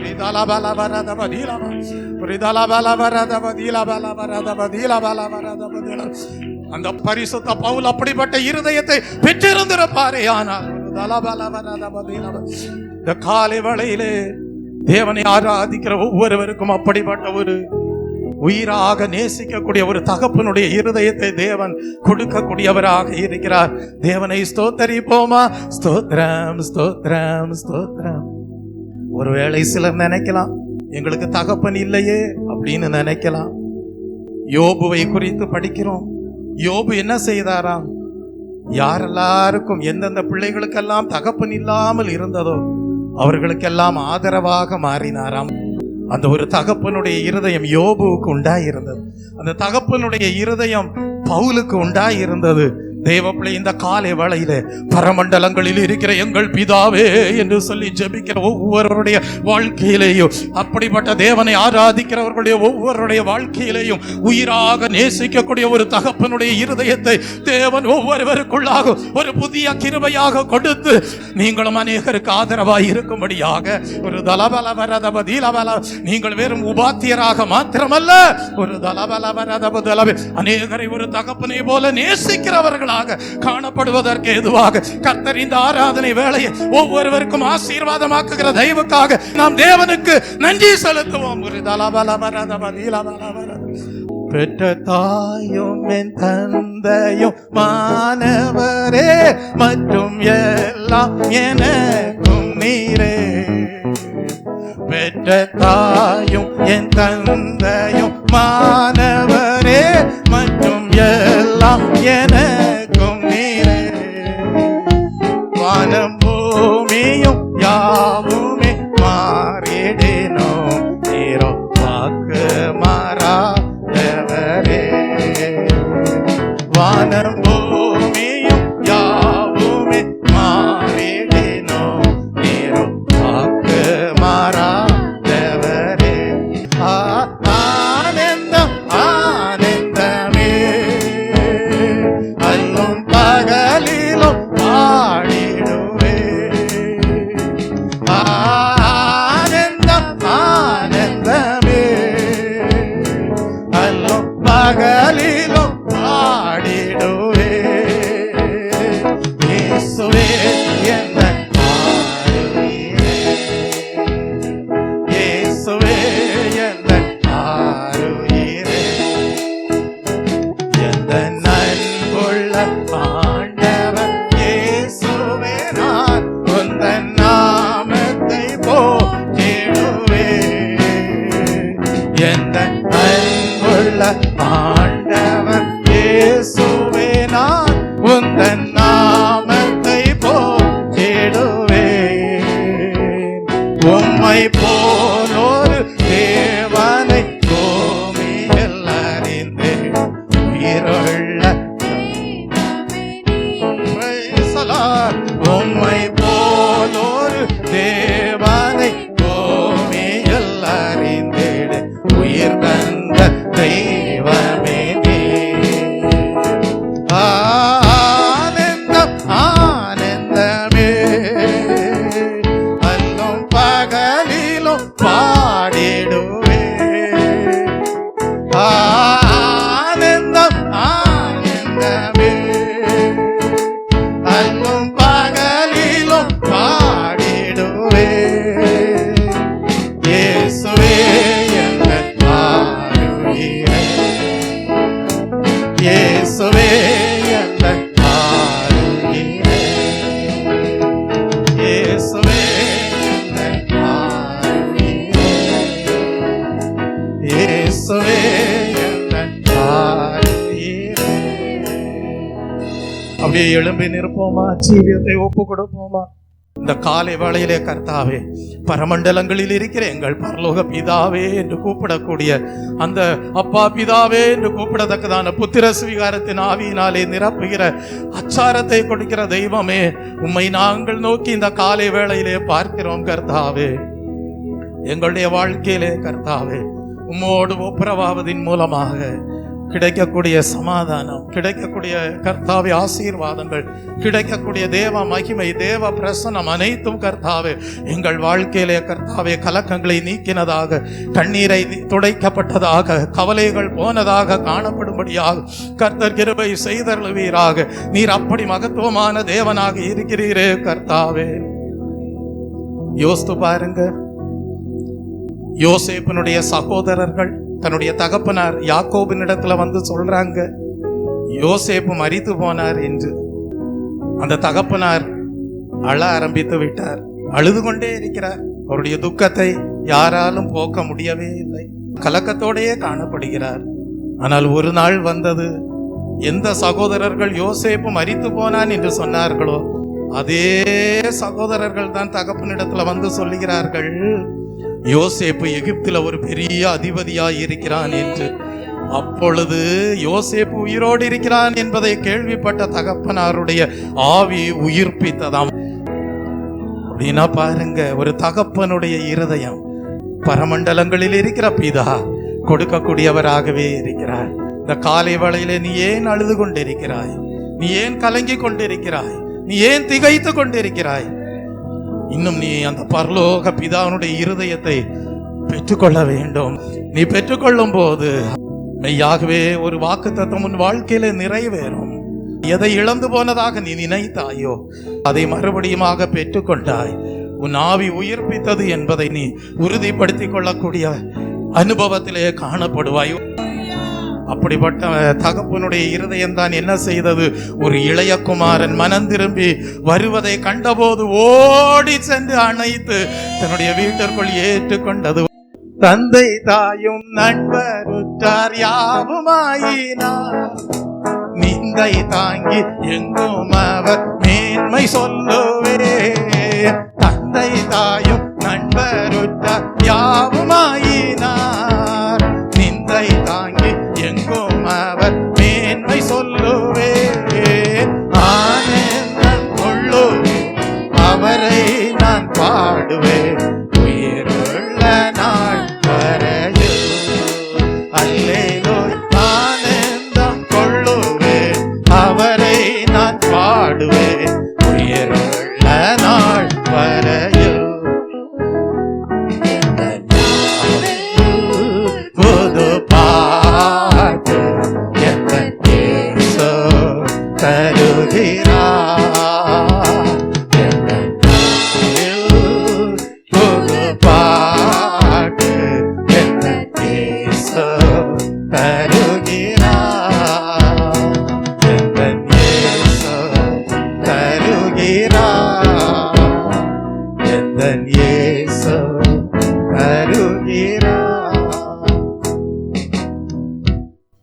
அந்த பரிசுத்த பவுல் அப்படிப்பட்ட இருதயத்தை பெற்றிருந்திருப்பாரே. ஆனால் இந்த காலை வேளையிலே தேவனை ஆராதிக்கிற ஒவ்வொருவருக்கும் அப்படிப்பட்ட ஒரு உயிராக நேசிக்கக்கூடிய ஒரு தகப்பனுடைய இருதயத்தை தேவன் கொடுக்கக்கூடியவராக இருக்கிறார். தேவனை ஸ்தோத்தரிப்போமா? ஸ்தோத்திரம் ஸ்தோத்திரம் ஸ்தோத்திரம். ஒருவேளை சிலர் நினைக்கலாம், எங்களுக்கு தகப்பன் இல்லையே அப்படின்னு நினைக்கலாம். யோபுவை குறித்து படிக்கிறோம். யோபு என்ன செய்தாராம்? யாரெல்லாருக்கும், எந்தெந்த பிள்ளைகளுக்கெல்லாம் தகப்பன் இல்லாமல் இருந்ததோ அவர்களுக்கெல்லாம் ஆதரவாக மாறினாராம். அந்த ஒரு தகப்பனுடைய இருதயம் யோபுவுக்கு உண்டாயிருந்தது. அந்த தகப்பனுடைய இருதயம் பவுலுக்கு உண்டாயிருந்தது. தேவப்பிள்ளை, இந்த காலை வேளையிலே பரமண்டலங்களில் இருக்கிற எங்கள் பிதாவே என்று சொல்லி ஜெபிக்கிற ஒவ்வொருவருடைய வாழ்க்கையிலேயும், அப்படிப்பட்ட தேவனை ஆராதிக்கிறவர்களுடைய ஒவ்வொருடைய வாழ்க்கையிலேயும் உயிராக நேசிக்கக்கூடிய ஒரு தகப்பனுடைய இருதயத்தை தேவன் ஒவ்வொருவருக்குள்ளாக ஒரு புதிய கிருபையாக கொடுத்து நீங்களும் அநேகருக்கு ஆதரவாய் இருக்கும்படியாக ஒரு தலபலவரதபதீலபல, நீங்கள் வெறும் உபாத்தியராக மாத்திரமல்ல, ஒரு தலபலவரதபதலப அநேகரை ஒரு தகப்பனை போல நேசிக்கிறவர்கள் காணப்படுவதற்கு எதுவாக கர்த்தர் இந்த ஆராதனை வேளையை ஒவ்வொருவருக்கும் ஆசீர்வாதமாக்குகிற தயவுக்காக நாம் தேவனுக்கு நன்றி செலுத்துவோம். பெற்ற தாயும் என் தந்தையும் மாணவரே மற்றும் எல்லாம் எனக்கும் நீரே. பெற்ற தாயும் என் தந்தையும் மாணவரே மற்றும் எல்லாம் எனக்கும் நீரே. வானம் பூமியும் யாவுமே மாறிடினோம், நீரோ வாக்கு மாறாதவரே. வானம் பூமியும் யாவுமே மாறிடினோம், நீரோ வாக்கு மாறாதவரே. ஆனந்தம் ஆனந்தமே, அல்லும் பகலிலும் பாடிடுவே. ஆனந்தம் ஆனந்தமே, அல்லும் பகலிலும் பாடிடுவே. இயேசுவே என்னை ஆளுகிறே, இயேசுவே என்னை ஆளுகிறே. எந்த நன்புள்ள ஆண்டவர் இயேசுவே, நான் உந்தன் நாமத்தை உம்மை போலொரு தேவனை பூமியில் அறிந்தேன். உயிருள்ள உம்மை போலொரு தேவனை பூமியில் அறிந்தேன். உயிர் தந்த தெய்வமே நீ. ஆனந்தம் ஆனந்தமே அல்லும் பகலிலும் பாடிடுவே. ஆனந்தம் ஆனந்தமே அல்லும் பகலிலும் பாடிடுவே. இயேசுவே எங்கள் ஆருயிரே. இயேசுவே எங்கள் ஆருயிரே. இயேசுவே எங்கள் ஆருயிரே. இயேசுவே எங்கள் ஆருயிரே. அப்படியே எழும்பி நிற்போமா? ஜீவியத்தை ஒப்பு கொடுப்போமா? இந்த காலை வேளையிலே கர்த்தாவே, பரமண்டலங்களில் இருக்கிற எங்கள் பரலோக பிதாவே என்று கூப்பிடக்கூடிய அந்த அப்பா பிதாவே என்று கூப்பிடத்தக்கதான புத்திர சுவிகாரத்தின் ஆவியினாலே நிரப்புகிற அச்சாரத்தை கொடுக்கிற தெய்வமே, உம்மை நாங்கள் நோக்கி இந்த காலை வேளையிலே பார்க்கிறோம் கர்த்தாவே. எங்களுடைய வாழ்க்கையிலே கர்த்தாவே, உம்மோடு ஒப்புரவாவதின் மூலமாக கிடைக்கக்கூடிய சமாதானம், கிடைக்கக்கூடிய கர்த்தாவே ஆசீர்வாதங்கள், கிடைக்கக்கூடிய தேவ மகிமை, தேவ பிரசன்னம் அனைத்தும் கர்த்தாவே எங்கள் வாழ்க்கையிலே கர்த்தாவே கலக்கங்களை நீக்கினதாக, கண்ணீரை துடைக்கப்பட்டதாக, கவலைகள் போனதாக காணப்படும்படியாக கர்த்தர் கிருபை செய்தருளுவீராக. நீர் அப்படி மகத்துவமான தேவனாக இருக்கிறீரே கர்த்தாவே. யோசித்து பாருங்க, யோசேப்பினுடைய சகோதரர்கள் தன்னுடைய தகப்பனார் யாக்கோபினிடத்துல வந்து சொல்றாங்க, யோசேப்பு மரித்து போனார் என்று. அந்த தகப்பனார் அழ ஆரம்பித்து விட்டார். அழுது கொண்டே இருக்கிறார். அவருடைய துக்கத்தை யாராலும் போக்க முடியவே இல்லை. கலக்கத்தோடையே காணப்படுகிறார். ஆனால் ஒரு நாள் வந்தது, எந்த சகோதரர்கள் யோசேப்பு மரித்து போனான் என்று சொன்னார்களோ அதே சகோதரர்கள் தான் தகப்பனிடத்துல வந்து சொல்லுகிறார்கள், யோசேப்பு எகிப்தில ஒரு பெரிய அதிபதியாய் இருக்கிறான் என்று. அப்பொழுது யோசேப்பு உயிரோடு இருக்கிறான் என்பதை கேள்விப்பட்ட தகப்பனாருடைய ஆவி உயிர்ப்பித்ததாம். அப்படின்னா பாருங்க, ஒரு தகப்பனுடைய இருதயம் பரமண்டலங்களில் இருக்கிற பிதா கொடுக்கக்கூடியவராகவே இருக்கிறார். இந்த காலை வேளையிலே நீ ஏன் அழுது கொண்டிருக்கிறாய்? நீ ஏன் கலங்கி கொண்டிருக்கிறாய்? நீ ஏன் திகைத்து கொண்டிருக்கிறாய்? இன்னும் நீ அந்த பரலோக பிதாவுடைய இருதயத்தை பெற்றுக்கொள்ள வேண்டும். நீ பெற்றுக்கொள்ளும் போது மெய்யாகவே ஒரு வாக்குத்தத்தம் உன் வாழ்க்கையில நிறைவேறும். எதை இழந்து போனதாக நீ நினைத்தாயோ அதை மறுபடியுமாக பெற்றுக்கொண்டாய். உன் ஆவி உயிர்ப்பித்தது என்பதை நீ உறுதிப்படுத்திக் கொள்ளக்கூடிய அனுபவத்திலே காணப்படுவாய். அப்படிப்பட்ட தகப்பனுடைய இருதயம் தான் என்ன செய்தது? ஒரு இளைய குமாரன் மனம் திரும்பி வருவதை கண்டபோது ஓடி சென்று அணைத்து தன்னுடைய வீட்டிற்குள் ஏற்றுக்கொண்டது. தந்தை தாயும் நண்பருற்றார் யாவுமாயினார், நிந்தை தாங்கி எங்கும் அவர் மேன்மை சொல்லுவே. தந்தை தாயும் நண்பருற்றார் யாவுமாயினார், நிந்தை தாங்கி எங்கும் அவர் மேன்மை சொல்லுவே. ஆனந்தம் கொள்ளுவே அவரை நான் பாடுவேன், உயிருள்ள நாள் வரையில். அல்லேலூயா. ஆனந்தம் கொள்ளுவேன் அவரை நான் பாடுவேன், உயிருள்ள நாள் வரையில். புது பாட்டு தருகிறார், புது பாட்டு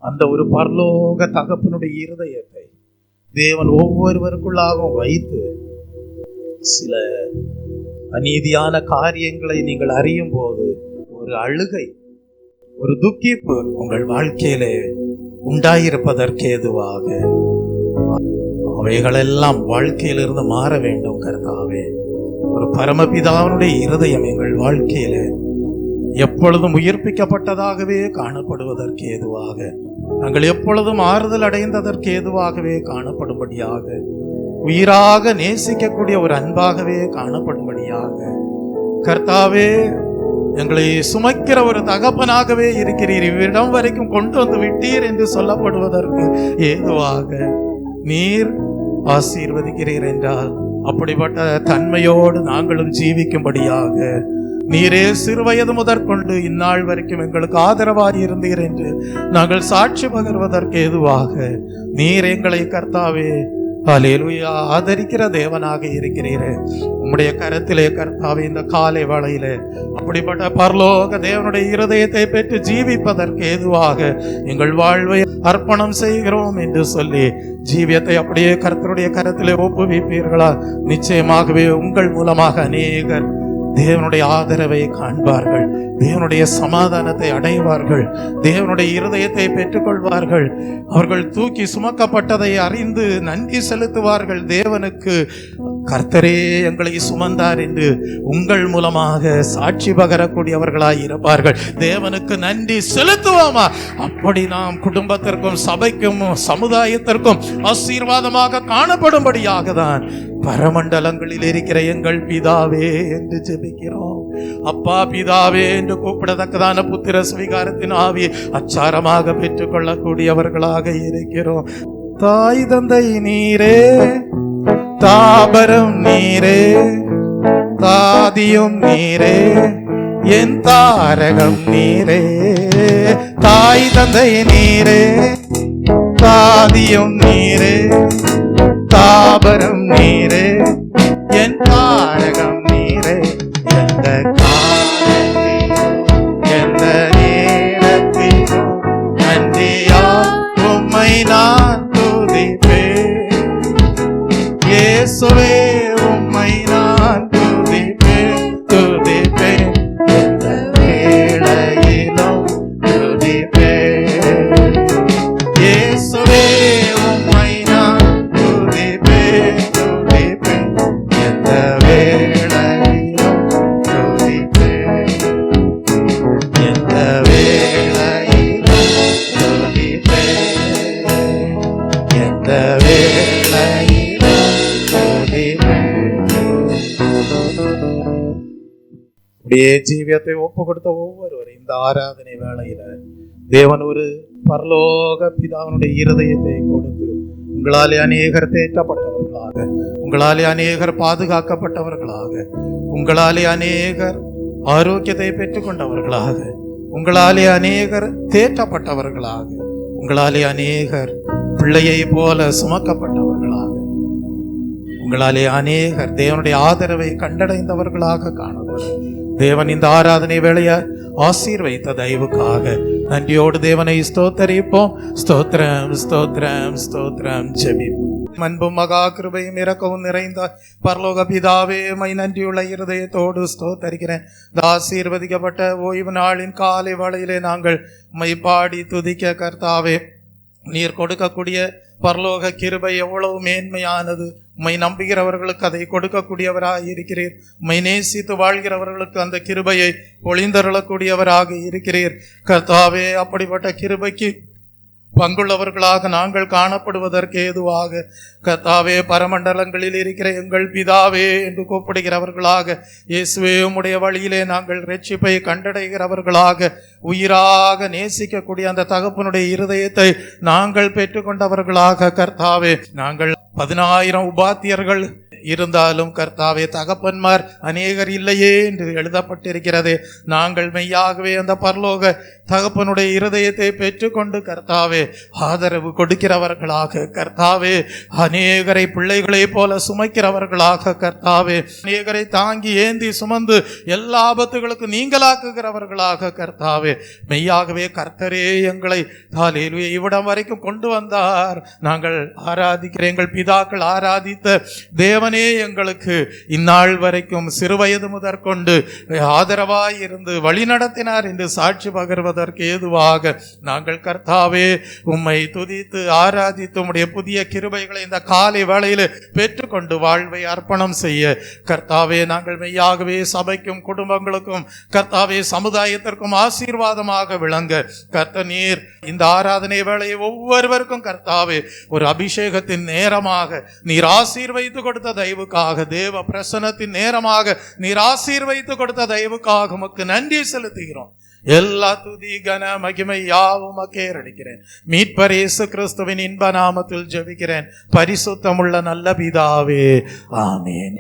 அந்த ஒரு பரலோக தகப்பனுடைய இருதயத்தை தேவன் ஒவ்வொருவருக்குள்ளாகவும் வைத்து சில அநீதியான காரியங்களை நீங்கள் அறியும் போது ஒரு அழுகை, ஒரு துக்கிப்பு உங்கள் வாழ்க்கையிலே உண்டாயிருப்பதற்கு ஏதுவாக அவைகளெல்லாம் வாழ்க்கையிலிருந்து மாற வேண்டும் கர்த்தாவே. ஒரு பரமபிதாவுடைய இருதயம் எங்கள் வாழ்க்கையில எப்பொழுதும் உயிர்ப்பிக்கப்பட்டதாகவே காணப்படுவதற்கு ஏதுவாக, நாங்கள் எப்பொழுதும் ஆறுதல் அடைந்ததற்கு ஏதுவாகவே காணப்படும்படியாக, உயிராக நேசிக்கக்கூடிய ஒரு அன்பாகவே காணப்படும்படியாக கர்த்தாவே எங்களை சுமக்கிற ஒரு தகப்பனாகவே இருக்கிறீர். இவ்விடம் வரைக்கும் கொண்டு வந்து விட்டீர் என்று சொல்லப்படுவதற்கு ஏதுவாக நீர் ஆசீர்வதிக்கிறீர் என்றால் அப்படிப்பட்ட தன்மையோடு நாங்களும் ஜீவிக்கும்படியாக நீரே சிறுவயது முதற்கொண்டு இந்நாள் வரைக்கும் எங்களுக்கு ஆதரவாக இருந்தீர் என்று நாங்கள் சாட்சி பகர்வதற்கு ஏதுவாக நீர் எங்களை கர்த்தாவே ஹல்லேலூயா ஆதரிக்கிற தேவனாக இருக்கிறீரே. உம்முடைய கரத்திலே கர்த்தாவே இந்த காலை வேளையிலே அப்படிப்பட்ட பரலோக தேவனுடைய இருதயத்தை பெற்று ஜீவிப்பதற்கு ஏதுவாக எங்கள் வாழ்வை அர்ப்பணம் செய்கிறோம் என்று சொல்லி ஜீவியத்தை அப்படியே கர்த்தருடைய கரத்திலே ஒப்புவிப்பீர்களா? நிச்சயமாகவே உங்கள் மூலமாக அநேகர் தேவனுடைய ஆதரவை காண்பார்கள், தேவனுடைய சமாதானத்தை அடைவார்கள், தேவனுடைய இருதயத்தை பெற்றுக்கொள்வார்கள். அவர்கள் தூக்கி சுமக்கப்பட்டதை அறிந்து நன்றி செலுத்துவார்கள். தேவனுக்கு கர்த்தரே எங்களை சுமந்தார் என்று உங்கள் மூலமாக சாட்சி பகரக்கூடியவர்களாய் இருப்பார்கள். தேவனுக்கு நன்றி செலுத்துவோமா? அப்படி நாம் குடும்பத்திற்கும் சபைக்கும் சமுதாயத்திற்கும் ஆசீர்வாதமாக காணப்படும்படியாக தான் பரமண்டலங்களில் இருக்கிற எங்கள் பிதாவே என்று ஜெபிக்கிறோம். அப்பா பிதாவே என்று கூப்பிடத்தக்கதான புத்திர ஸ்வீகாரத்தின் ஆவி அச்சாரமாக பெற்றுக் கொள்ளக்கூடியவர்களாக இருக்கிறோம். தாய் தந்தை நீரே, தாபரம் நீரே, தாதியும் நீரே, என் தாரகம் நீரே. தாய் தந்தை நீரே, தாதியும் நீரே, தாபரம் நீரே, என் தாரகம் நீரே. எந்த காலத்திலும் எந்த நேரத்திலும் நன்றியால் உம்மை நான் துதிப்பேன். இயேசுவே உம்மை நான் துதிப்பேன், துதிப்பேன். எந்த வேளையிலும் துதிப்பேன். இயேசுவே உம்மை நான் துதிப்பேன், துதிப்பேன். எந்த வேளையிலும் துதிப்பேன், எந்த வேளையிலும் துதிப்பேன், எந்த வேளையிலும் அப்படியே ஜீவியத்தை ஒப்பு கொடுத்த ஒவ்வொருவரும் இந்த ஆராதனை வேளையில தேவன் ஒரு பரலோக பிதாவினுடைய இருதயத்தை கொடுத்து உங்களாலே அநேகர் தேற்றப்பட்டவர்களாக, உங்களாலே அநேகர் பாதுகாக்கப்பட்டவர்களாக, உங்களாலே அநேகர் ஆரோக்கியத்தை பெற்றுக்கொண்டவர்களாக, உங்களாலே அநேகர் தேற்றப்பட்டவர்களாக, உங்களாலே அநேகர் பிள்ளையை போல சுமக்கப்பட்டவர்களாக, உங்களாலே அநேகர் தேவனுடைய ஆதரவை கண்டடைந்தவர்களாக காணப்படும். தேவன் இந்த ஆராதனை வேளைய ஆசீர்வைத்த தயவுக்காக நன்றியோடு தேவனை ஸ்தோத்தரிப்போம். ஸ்தோத்திரம், ஸ்தோத்திரம், ஸ்தோத்திரம். ஜெபிப்போம். அன்பும் மகா கிருபையும் இரக்கவும் நிறைந்த பரலோக பிதாவே, மை நன்றியுள்ள இருதயத்தோடு ஸ்தோத்தரிக்கிறேன். ஆசீர்வதிக்கப்பட்ட ஓய்வு நாளின் காலை வேளையிலே நாங்கள் மை பாடி துதிக்க கர்த்தாவே, நீர் கொடுக்கக்கூடிய பரலோக கிருபை எவ்வளவு மேன்மையானது. உம்மை நம்புகிறவர்களுக்கு அதை கொடுக்கக்கூடியவராக இருக்கிறீர். உம்மை நேசித்து வாழ்கிறவர்களுக்கு அந்த கிருபையை பொழிந்தருளக்கூடியவராக இருக்கிறீர் கர்த்தாவே. அப்படிப்பட்ட கிருபைக்கு பங்குள்ளவர்களாக நாங்கள் காணப்படுவதற்கு ஏதுவாக கர்த்தாவே, பரமண்டலங்களில் இருக்கிற எங்கள் பிதாவே என்று கூப்பிடுகிறவர்களாக, இயேசுவே உம்முடைய வழியிலே நாங்கள் இரட்சிப்பை கண்டடைகிறவர்களாக, உயிராக நேசிக்கக்கூடிய அந்த தகப்பனுடைய இருதயத்தை நாங்கள் பெற்றுக்கொண்டவர்களாக கர்த்தாவே, நாங்கள் 10,000 உபாத்தியர்கள் இருந்தாலும் கர்த்தாவே, தகப்பன்மார் அநேகர் இல்லையே என்று எழுதப்பட்டிருக்கிறது. நாங்கள் மெய்யாகவே அந்த பரலோக தகப்பனுடைய இருதயத்தை பெற்றுக்கொண்டு கர்த்தாவே ஆதரவு கொடுக்கிறவர்களாக கர்த்தாவே, அநேகரை பிள்ளைகளை போல சுமைக்கிறவர்களாக கர்த்தாவே, அநேகரை தாங்கி ஏந்தி சுமந்து எல்லா ஆபத்துகளுக்கு நீங்களாக்குகிறவர்களாக கர்த்தாவே, மெய்யாகவே கர்த்தரே எங்களை ஹல்லேலூயா இவ்விடம் வரைக்கும் கொண்டு வந்தார். நாங்கள் ஆராதிக்கிற எங்கள் பிதாக்கள் ஆராதித்த தேவன் தேவனே எங்களுக்கு இந்நாள் வரைக்கும் சிறுவயது முதற்கொண்டு ஆதரவாய் இருந்து வழிநடத்தினார் என்று சாட்சி பகர்வதற்கு ஏதுவாக நாங்கள் கர்த்தாவே உம்மை துதித்து ஆராதித்து உம்முடைய புதிய கிருபைகளை இந்த காலை வேளையில் பெற்றுக்கொண்டு வாழ்வை அர்ப்பணம் செய்ய கர்த்தாவே நாங்கள் மெய்யாகவே சபைக்கும் குடும்பங்களுக்கும் கர்த்தாவே சமுதாயத்திற்கும் ஆசீர்வாதமாக விளங்க கர்த்த நீர் இந்த ஆராதனை வேளையை ஒவ்வொருவருக்கும் கர்த்தாவே ஒரு அபிஷேகத்தின் நேரமாக நீர் ஆசீர்வைத்து கொடுத்த தயவுக்காக, தேவ பிரசன்னத்தின் நேரமாக நீர் ஆசீர்வைத்து கொடுத்த தயவுக்காக உமக்கு நன்றி செலுத்துகிறோம். எல்லா துதி கன மகிமை யாவும் அக்கேறடிக்கிறேன். மீட்பர் இயேசு கிறிஸ்துவின் இன்ப நாமத்தில் ஜெபிக்கிறேன் பரிசுத்தமுள்ள நல்ல பிதாவே, ஆமென்.